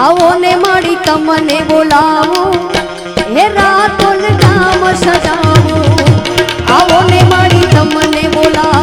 આવો ને માડી તમને બોલાવો હે રાતોલ ગામ સજાવો આવો ને માડી તમને બોલાવો